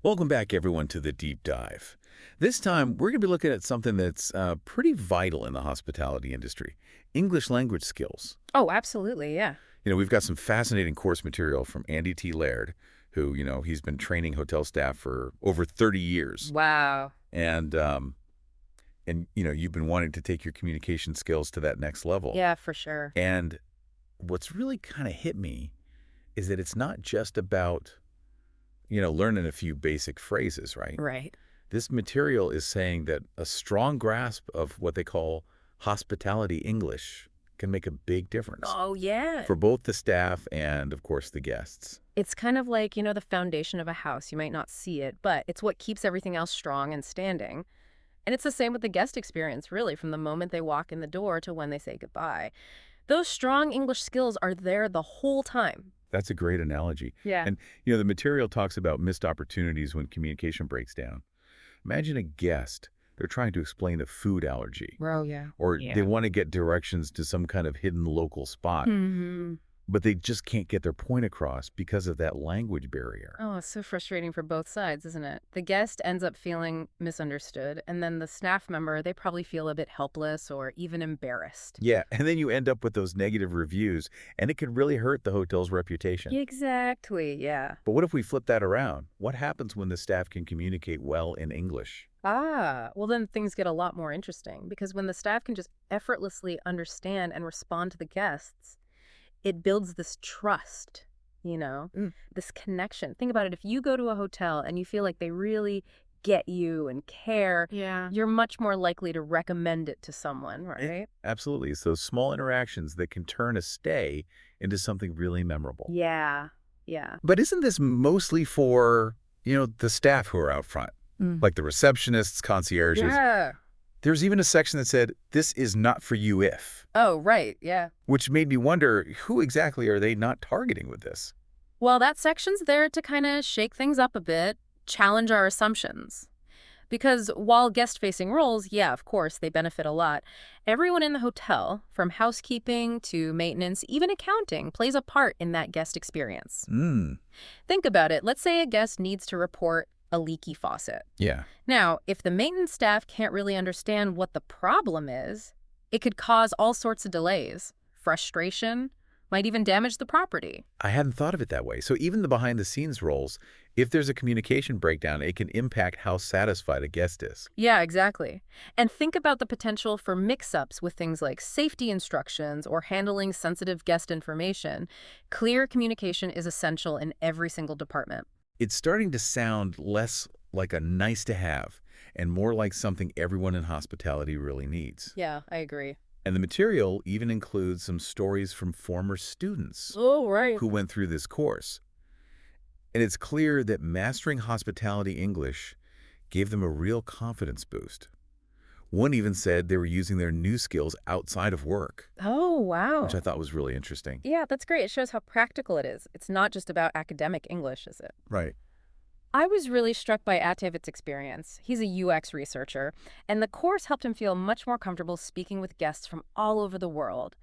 Welcome back, everyone, to the Deep Dive. This time, we're going to be looking at something that's pretty vital in the hospitality industry, English language skills. Oh, absolutely, yeah. We've got some fascinating course material from Andy T. Laird, who, he's been training hotel staff for over 30 years. Wow. And you've been wanting to take your communication skills to that next level. Yeah, for sure. And what's really kind of hit me is that it's not just about, learning a few basic phrases, right? Right. This material is saying that a strong grasp of what they call hospitality English can make a big difference Oh, yeah. for both the staff and, of course, the guests. It's kind of like, the foundation of a house. You might not see it, but it's what keeps everything else strong and standing. And it's the same with the guest experience, really, from the moment they walk in the door to when they say goodbye. Those strong English skills are there the whole time. That's a great analogy. Yeah. And, the material talks about missed opportunities when communication breaks down. Imagine a guest. They're trying to explain a food allergy. Oh, yeah. Or Yeah. they want to get directions to some kind of hidden local spot. Mm-hmm. But they just can't get their point across because of that language barrier. Oh, it's so frustrating for both sides, isn't it? The guest ends up feeling misunderstood, and then the staff member, they probably feel a bit helpless or even embarrassed. Yeah, and then you end up with those negative reviews, and it could really hurt the hotel's reputation. Exactly, yeah. But what if we flip that around? What happens when the staff can communicate well in English? Well then things get a lot more interesting, because when the staff can just effortlessly understand and respond to the guests, it builds this trust, this connection. Think about it. If you go to a hotel and you feel like they really get you and care, Yeah. you're much more likely to recommend it to someone, right? Absolutely. It's those small interactions that can turn a stay into something really memorable. Yeah, yeah. But isn't this mostly for, the staff who are out front? Like the receptionists, concierges? Yeah. There's even a section that said, "This is not for you if," Oh, right, yeah. which made me wonder, who exactly are they not targeting with this? Well, that section's there to kind of shake things up a bit, challenge our assumptions. Because while guest-facing roles, yeah, of course, they benefit a lot, everyone in the hotel, from housekeeping to maintenance, even accounting, plays a part in that guest experience. Think about it. Let's say a guest needs to report a leaky faucet. Yeah. Now, if the maintenance staff can't really understand what the problem is, it could cause all sorts of delays, frustration, might even damage the property. I hadn't thought of it that way. So even the behind-the-scenes roles, if there's a communication breakdown, it can impact how satisfied a guest is. Yeah, exactly. And think about the potential for mix-ups with things like safety instructions or handling sensitive guest information. Clear communication is essential in every single department. It's starting to sound less like a nice-to-have and more like something everyone in hospitality really needs. Yeah, I agree. And the material even includes some stories from former students Oh, right. who went through this course. And it's clear that mastering hospitality English gave them a real confidence boost. One even said they were using their new skills outside of work, Oh, wow. which I thought was really interesting. Yeah, that's great. It shows how practical it is. It's not just about academic English, is it? Right. I was really struck by Atevit's experience. He's a UX researcher, and the course helped him feel much more comfortable speaking with guests from all over the world.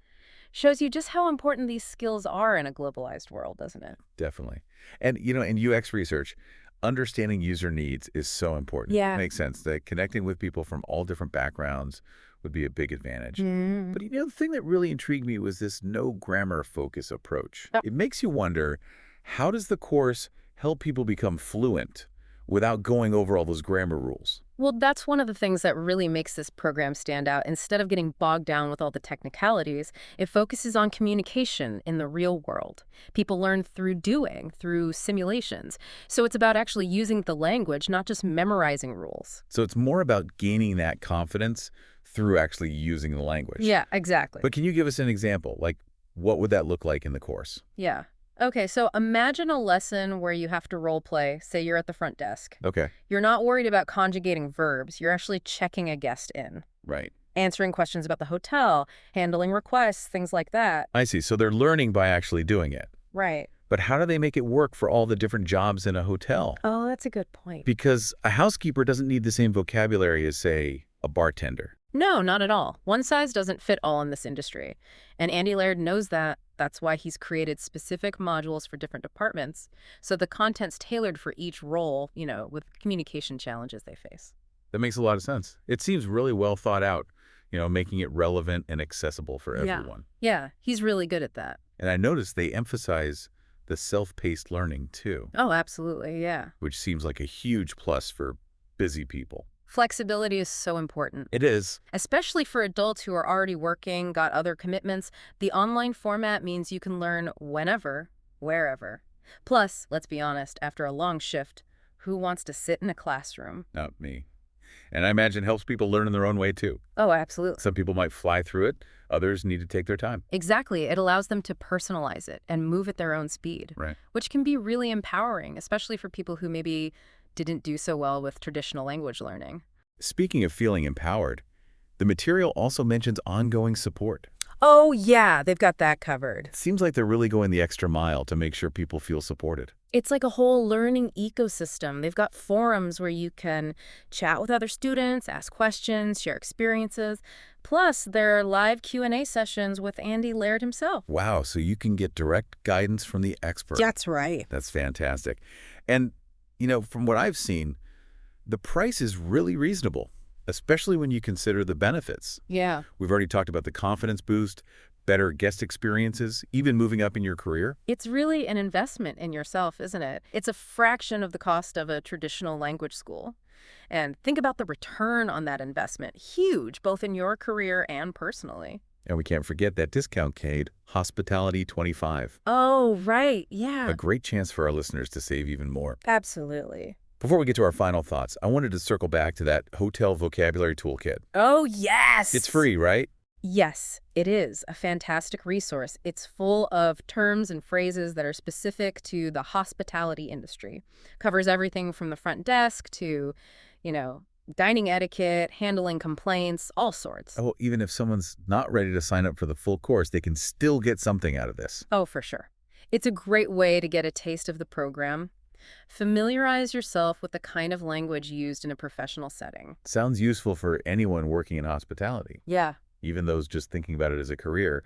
Shows you just how important these skills are in a globalized world, doesn't it? Definitely. And, in UX research, understanding user needs is so important. Yeah. It makes sense that connecting with people from all different backgrounds would be a big advantage. But, the thing that really intrigued me was this no grammar focus approach. Oh. It makes you wonder, how does the course help people become fluent without going over all those grammar rules? Well, that's one of the things that really makes this program stand out. Instead of getting bogged down with all the technicalities, it focuses on communication in the real world. People learn through doing, through simulations. So it's about actually using the language, not just memorizing rules. So it's more about gaining that confidence through actually using the language. Yeah, exactly. But can you give us an example? Like, what would that look like in the course? Yeah. Okay, so imagine a lesson where you have to role play. Say you're at the front desk. Okay. You're not worried about conjugating verbs. You're actually checking a guest in, Right. answering questions about the hotel, handling requests, things like that. I see. So they're learning by actually doing it. Right. But how do they make it work for all the different jobs in a hotel? Oh, that's a good point. Because a housekeeper doesn't need the same vocabulary as, say, a bartender. No, not at all. One size doesn't fit all in this industry. And Andy Laird knows that. That's why he's created specific modules for different departments, so the content's tailored for each role, with communication challenges they face. That makes a lot of sense. It seems really well thought out, making it relevant and accessible for Yeah. everyone. Yeah, he's really good at that. And I noticed they emphasize the self-paced learning too, Oh, absolutely, yeah. which seems like a huge plus for busy people. Flexibility is so important. It is. Especially for adults who are already working, got other commitments, the online format means you can learn whenever, wherever. Plus, let's be honest, after a long shift, who wants to sit in a classroom? Not me. And I imagine it helps people learn in their own way too. Oh, absolutely. Some people might fly through it. Others need to take their time. Exactly. It allows them to personalize it and move at their own speed, Right. which can be really empowering, especially for people who maybe didn't do so well with traditional language learning. Speaking of feeling empowered, the material also mentions ongoing support. Oh, yeah, they've got that covered. It seems like they're really going the extra mile to make sure people feel supported. It's like a whole learning ecosystem. They've got forums where you can chat with other students, ask questions, share experiences. Plus, there are live Q&A sessions with Andy Laird himself. Wow, so you can get direct guidance from the expert. That's right. That's fantastic. And, from what I've seen, the price is really reasonable, especially when you consider the benefits. Yeah. We've already talked about the confidence boost, better guest experiences, even moving up in your career. It's really an investment in yourself, isn't it? It's a fraction of the cost of a traditional language school. And think about the return on that investment. Huge, both in your career and personally. And we can't forget that discount code, Hospitality25. Oh, right. Yeah. A great chance for our listeners to save even more. Absolutely. Before we get to our final thoughts, I wanted to circle back to that hotel vocabulary toolkit. Oh, yes. It's free, right? Yes, it is a fantastic resource. It's full of terms and phrases that are specific to the hospitality industry. Covers everything from the front desk to, dining etiquette, handling complaints, all sorts. Oh, even if someone's not ready to sign up for the full course, they can still get something out of this. Oh, for sure. It's a great way to get a taste of the program. Familiarize yourself with the kind of language used in a professional setting. Sounds useful for anyone working in hospitality, Yeah. even those just thinking about it as a career.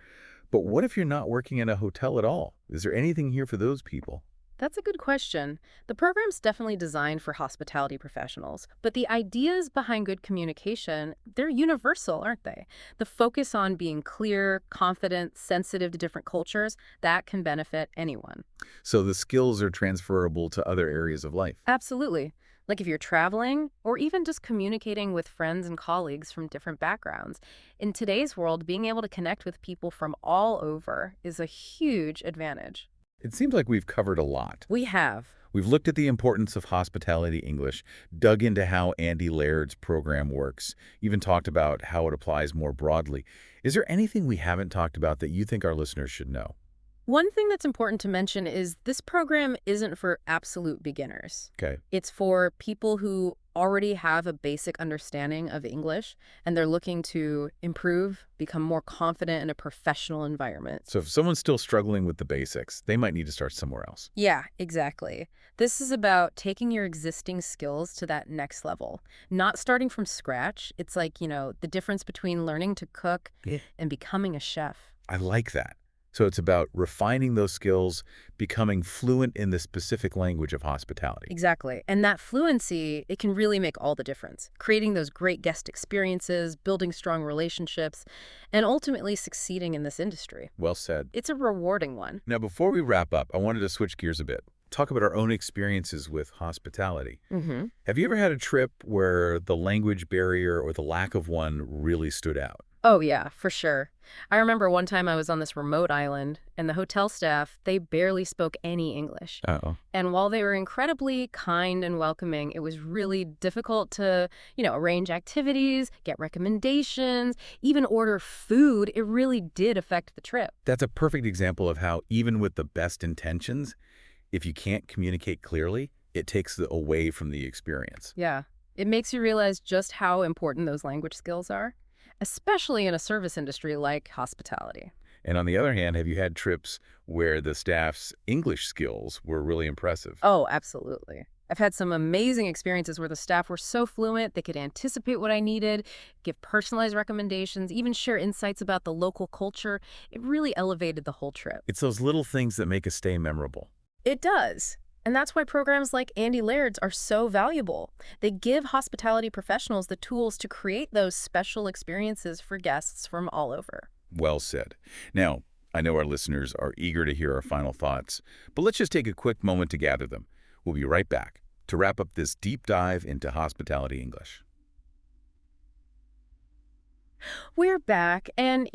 But what if you're not working in a hotel at all? Is there anything here for those people? That's a good question. The program's definitely designed for hospitality professionals, but the ideas behind good communication, they're universal, aren't they? The focus on being clear, confident, sensitive to different cultures, that can benefit anyone. So the skills are transferable to other areas of life. Absolutely. Like if you're traveling or even just communicating with friends and colleagues from different backgrounds. In today's world, being able to connect with people from all over is a huge advantage. It seems like we've covered a lot. We have. We've looked at the importance of hospitality English, dug into how Andy Laird's program works, even talked about how it applies more broadly. Is there anything we haven't talked about that you think our listeners should know? One thing that's important to mention is this program isn't for absolute beginners. Okay. It's for people who already have a basic understanding of English and they're looking to improve, become more confident in a professional environment. So if someone's still struggling with the basics, they might need to start somewhere else. Yeah, exactly. This is about taking your existing skills to that next level, not starting from scratch. It's like, the difference between learning to cook and becoming a chef. I like that. So it's about refining those skills, becoming fluent in the specific language of hospitality. Exactly. And that fluency, it can really make all the difference. Creating those great guest experiences, building strong relationships, and ultimately succeeding in this industry. Well said. It's a rewarding one. Now, before we wrap up, I wanted to switch gears a bit. Talk about our own experiences with hospitality. Have you ever had a trip where the language barrier or the lack of one really stood out? Oh, yeah, for sure. I remember one time I was on this remote island, and the hotel staff, they barely spoke any English. Uh-oh. And while they were incredibly kind and welcoming, it was really difficult to, arrange activities, get recommendations, even order food. It really did affect the trip. That's a perfect example of how even with the best intentions, if you can't communicate clearly, it takes away from the experience. Yeah. It makes you realize just how important those language skills are, especially in a service industry like hospitality. And on the other hand, have you had trips where the staff's English skills were really impressive? Oh, absolutely. I've had some amazing experiences where the staff were so fluent, they could anticipate what I needed, give personalized recommendations, even share insights about the local culture. It really elevated the whole trip. It's those little things that make a stay memorable. It does. And that's why programs like Andy Laird's are so valuable. They give hospitality professionals the tools to create those special experiences for guests from all over. Well said. Now, I know our listeners are eager to hear our final thoughts, but let's just take a quick moment to gather them. We'll be right back to wrap up this deep dive into hospitality English. We're back, and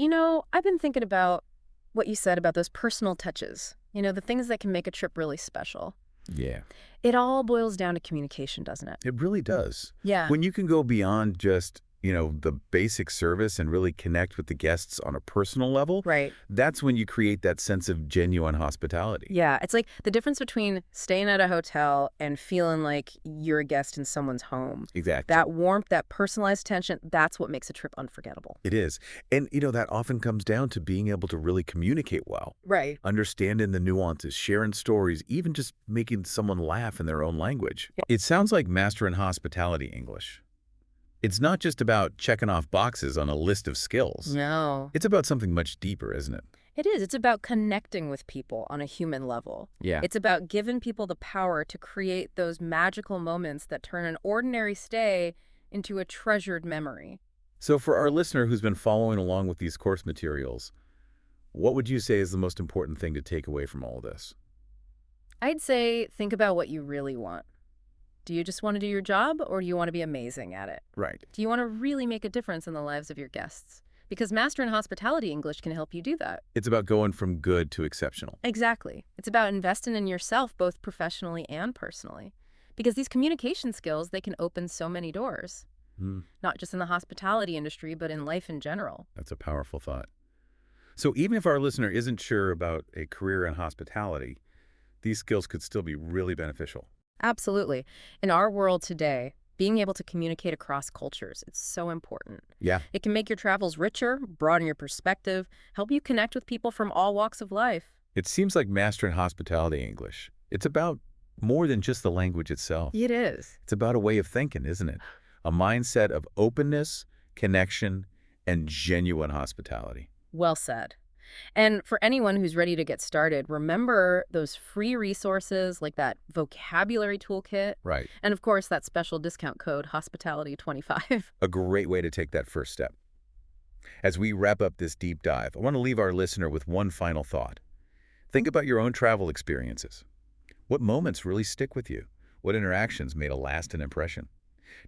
I've been thinking about what you said about those personal touches, the things that can make a trip really special. Yeah, It all boils down to communication, doesn't it? it really does. Yeah. When you can go beyond just, the basic service and really connect with the guests on a personal level, Right. that's when you create that sense of genuine hospitality. Yeah, it's like the difference between staying at a hotel and feeling like you're a guest in someone's home. Exactly. That warmth, that personalized attention, that's what makes a trip unforgettable. It is. And, that often comes down to being able to really communicate well, Right. understanding the nuances, sharing stories, even just making someone laugh in their own language. It sounds like mastering hospitality English. It's not just about checking off boxes on a list of skills. No. It's about something much deeper, isn't it? It is. It's about connecting with people on a human level. Yeah. It's about giving people the power to create those magical moments that turn an ordinary stay into a treasured memory. So for our listener who's been following along with these course materials, what would you say is the most important thing to take away from all of this? I'd say think about what you really want. Do you just want to do your job, or do you want to be amazing at it? Right. Do you want to really make a difference in the lives of your guests? Because mastering hospitality English can help you do that. It's about going from good to exceptional. Exactly. It's about investing in yourself, both professionally and personally. Because these communication skills, they can open so many doors. Not just in the hospitality industry, but in life in general. That's a powerful thought. So even if our listener isn't sure about a career in hospitality, these skills could still be really beneficial. Absolutely. In our world today, being able to communicate across cultures, it's so important. Yeah. It can make your travels richer, broaden your perspective, help you connect with people from all walks of life. It seems like mastering hospitality English, it's about more than just the language itself. It is. It's about a way of thinking, isn't it? A mindset of openness, connection, and genuine hospitality. Well said. And for anyone who's ready to get started, remember those free resources like that vocabulary toolkit. Right. And of course, that special discount code, hospitality25. A great way to take that first step. As we wrap up this deep dive, I want to leave our listener with one final thought. Think about your own travel experiences. What moments really stick with you? What interactions made a lasting impression?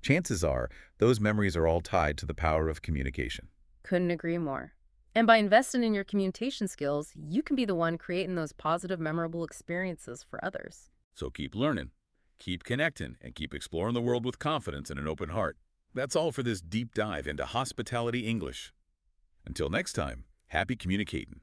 Chances are, those memories are all tied to the power of communication. Couldn't agree more. And by investing in your communication skills, you can be the one creating those positive, memorable experiences for others. So keep learning, keep connecting, and keep exploring the world with confidence and an open heart. That's all for this deep dive into hospitality English. Until next time, happy communicating.